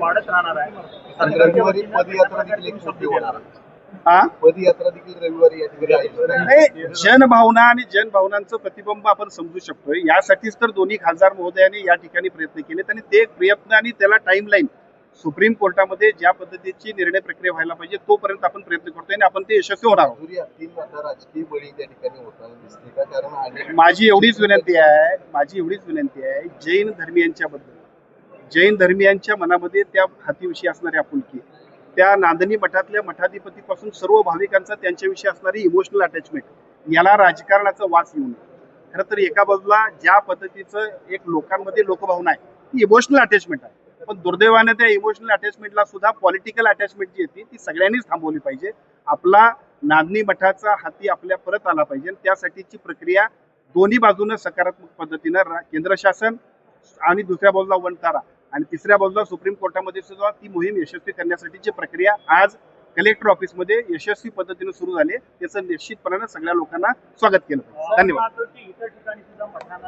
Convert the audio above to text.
वाढत राहणार आहे. रविवारी पदयात्रा देखील एक मोठी होणार आहे. हा पदयात्रा देखील रविवारी या ठिकाणी आयोजित आहे. नाही, जनभावना आणि जनभावनांचं प्रतिबिंब आपण समजू शकतोय. यासाठीच तर दोन्ही खासदार महोदयांनी या ठिकाणी प्रयत्न केलेत आणि ते प्रयत्न आणि त्याला टाइमलाईन सुप्रीम कोर्टामध्ये ज्या पद्धतीची निर्णय प्रक्रिया व्हायला पाहिजे तोपर्यंत आपण प्रयत्न करतोय आणि आपण ते यशस्वी होणार आहोत. सूर्या, तीन आता राजकीय बळी त्या ठिकाणी होताना दिसते का? कारण माझी एवढीच विनंती आहे जैन धर्मियांच्या मनामध्ये त्या हातीविषयी असणारी आपुलकी, त्या नांदणी मठातल्या मठाधिपतीपासून सर्व भाविकांचा त्यांच्याविषयी असणारी इमोशनल अटॅचमेंट, याला राजकारणाचा वास येऊ नये. खरं तर एका बाजूला ज्या पद्धतीचं एक लोकांमध्ये लोकभावना आहे ती इमोशनल अटॅचमेंट आहे, पण दुर्दैवाने त्या इमोशनल अटॅचमेंटला सुद्धा पॉलिटिकल अटॅचमेंट जी येते ती सगळ्यांनीच थांबवली पाहिजे. आपला नांदणी मठाचा हाती आपल्या परत आला पाहिजे. त्यासाठीची प्रक्रिया दोन्ही बाजूने सकारात्मक पद्धतीनं केंद्र शासन आणि दुसऱ्या बाजूला वंतारा आणि तिसऱ्या बाजूला सुप्रीम कोर्टामध्ये सुद्धा ती मोहीम यशस्वी करण्यासाठीची प्रक्रिया आज कलेक्टर ऑफिसमध्ये यशस्वी पद्धतीने सुरू झाली. त्याचं निश्चितपणाने सगळ्या लोकांना स्वागत केलं. धन्यवाद. इतर ठिकाणी सुद्धा मठांना